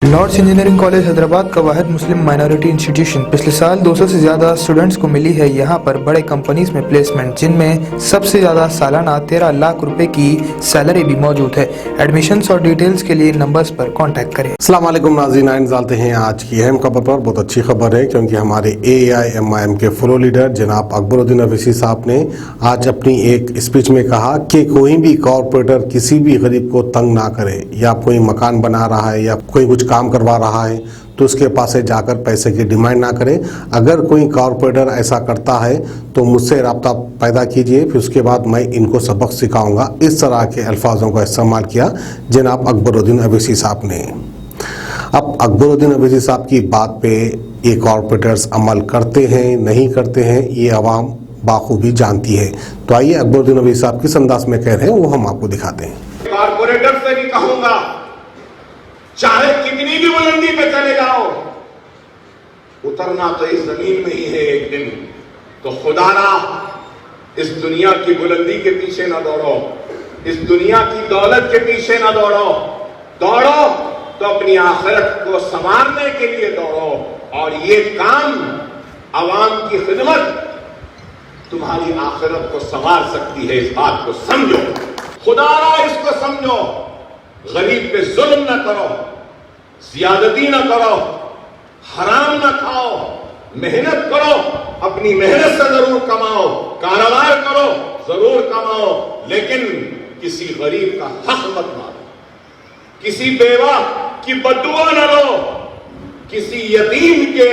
Lord's engineering college Hyderabad का वाहिद मुस्लिम minority institution पिछले साल 200 से ज्यादा स्टूडेंट्स को मिली है यहाँ पर बड़े कंपनीज में प्लेसमेंट, जिनमें सबसे ज्यादा सालाना 13 लाख रुपए की सैलरी भी मौजूद है। एडमिशन्स और डिटेल्स के लिए नंबर्स पर कांटेक्ट करें। अस्सलाम वालेकुम नाज़रीन, आइए डालते हैं आज की अहम खबर पर। बहुत अच्छी खबर है क्योंकि हमारे AIMIM के फ्लोर लीडर जनाब अकबरुद्दीन अवैसी साहब ने आज अपनी एक स्पीच में कहा कि कोई भी कॉरपोरेटर किसी भी गरीब को तंग ना करे, या कोई मकान बना रहा है या कोई कुछ काम करवा रहा है तो उसके पास से जाकर पैसे की डिमांड ना करे। अगर कोई कॉरपोरेटर ऐसा करता है तो मुझसे रब्ता पैदा कीजिए, फिर उसके बाद मैं इनको सबक सिखाऊंगा। इस तरह के अल्फाजों का इस्तेमाल किया जनाब अकबरुद्दीन अवैसी साहब ने। अब अकबरुद्दीन अवैसी साहब की बात पे ये कॉरपोरेटर्स अमल करते हैं नहीं करते हैं, ये आवाम बाखूबी जानती है। तो आइए अकबरुद्दीन अवैसी साहब किस अंदाज में कह रहे हैं वो हम आपको दिखाते हैं। कॉरपोरेटर से भी कहूंगा, चाहे कितनी भी बुलंदी पे चले जाओ, उतरना तो इस जमीन में ही है एक दिन। तो खुदारा इस दुनिया की बुलंदी के पीछे ना दौड़ो, इस दुनिया की दौलत के पीछे ना दौड़ो। दौड़ो तो अपनी आखिरत को संवारने के लिए दौड़ो, और ये काम आवाम की खिदमत तुम्हारी आखिरत को संवार सकती है। इस बात को समझो, खुदारा इसको समझो। गरीब पे जुल्म न करो, ज्यादती न करो, हराम न खाओ, मेहनत करो, अपनी मेहनत से जरूर कमाओ, कारोबार करो, जरूर कमाओ, लेकिन किसी गरीब का हक मत मारो, किसी बेवा की बद्दुआ न लो, किसी यतीम के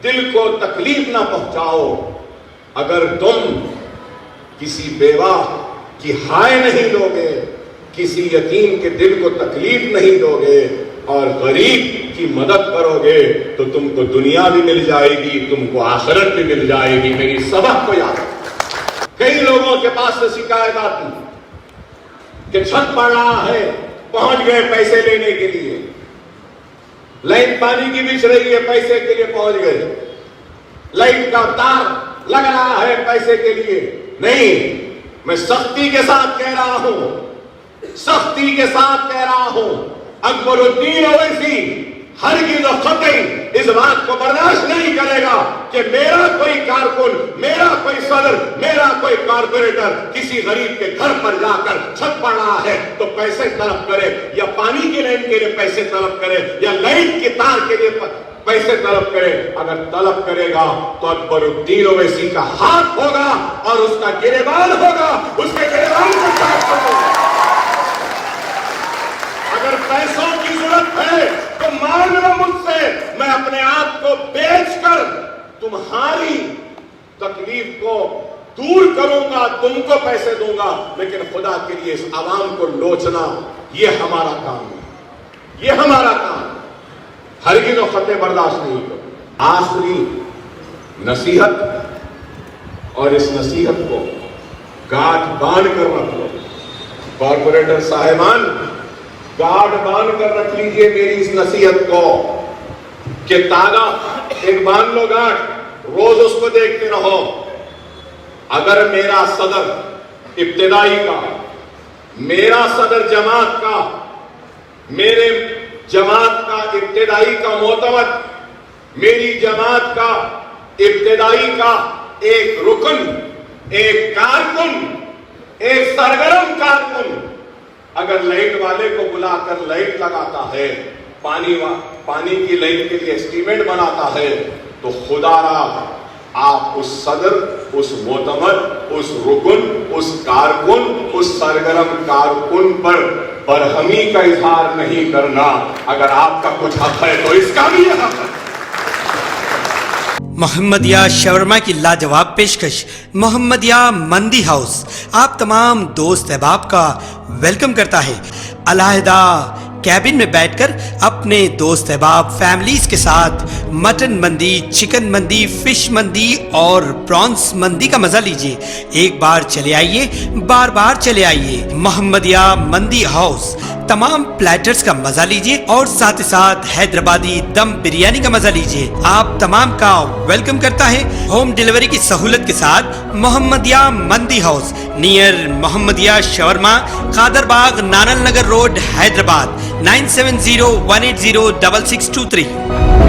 दिल को तकलीफ न पहुंचाओ। अगर तुम किसी बेवा की हाय नहीं दोगे, किसी यतीम के दिल को तकलीफ नहीं दोगे और गरीब की मदद करोगे तो तुमको दुनिया भी मिल जाएगी, तुमको आखिरत भी मिल जाएगी। मेरी सबक को याद। कई लोगों के पास से शिकायत आती कि छत पड़ रहा है, पहुंच गए पैसे लेने के लिए, लाइन पानी की बिछ रही है, पैसे के लिए पहुंच गए, लाइट का तार लग रहा है पैसे के लिए। नहीं, मैं सख्ती के साथ कह रहा हूं, सख्ती के साथ कह रहा हूं, अकबरुद्दीन अवैसी हरगिज़ और कतई इस बात को बर्दाश्त नहीं करेगा कि मेरा कोई कारकुन, मेरा कोई सदर, मेरा कोई कॉरपोरेटर किसी गरीब के घर पर जाकर छत पड़ रहा है तो पैसे तलब करे, या पानी की लाइन के लिए पैसे तलब करे, या लाइट के तार के लिए पैसे तलब करे। अगर तलब करेगा तो अकबरुद्दीन अवैसी का हाथ होगा और उसका गिरेबान होगा, उसके गिरेबान को साफ करोगे। अगर पैसों की जरूरत है तो मांग लो मुझसे, मैं अपने आप को बेचकर तुम्हारी तकलीफ को दूर करूंगा, तुमको पैसे दूंगा, लेकिन खुदा के लिए इस आवाम को लोचना ये हमारा काम है, ये हमारा काम है। हरगिज़ और खते बर्दाश्त नहीं करो। आखिरी नसीहत, और इस नसीहत को गांठ बांध कर रख लो। कॉरपोरेटर साहिबान, गांठ बांध कर रख लीजिए मेरी इस नसीहत को कि तागा एक बांध लो गांठ, रोज उसको देखते रहो। अगर मेरा सदर इब्तिदाई का, मेरा सदर जमात का, मेरे जमात का इब्तिदाई का मोतमद, मेरी जमात का इब्तिदाई का एक रुकन, एक कारकुन, एक सरगर्म कारकुन अगर लाइट वाले को बुलाकर लाइट लगाता है, पानी की लाइट के लिए एस्टीमेट बनाता है, तो खुदारा आप उस सदर, उस मोतमद, उस रुकन, उस कारकुन, उस सरगर्म कारकुन पर बरहमी का इजहार नहीं करना। अगर आपका कुछ हक है तो इसका भी हक है। मोहम्मदिया शवरमा की लाजवाब पेशकश मोहम्मदिया मंदी हाउस आप तमाम दोस्त अहबाब का वेलकम करता है। अलहदा कैबिन में बैठकर अपने दोस्त अहबाब फैमिलीज के साथ मटन मंदी, चिकन मंदी, फिश मंदी और प्रॉन्स मंदी का मजा लीजिए। एक बार चले आइए, बार बार चले आइए। मोहम्मदिया मंदी हाउस तमाम प्लेटर्स का मजा लीजिए और साथ ही साथ हैदराबादी दम बिरयानी का मजा लीजिए। आप तमाम का वेलकम करता है होम डिलीवरी की सहूलत के साथ मोहम्मदिया मंदी house near Mohammadia shawarma, Kadarbagh, नानल नगर रोड, हैदराबाद 9701806623।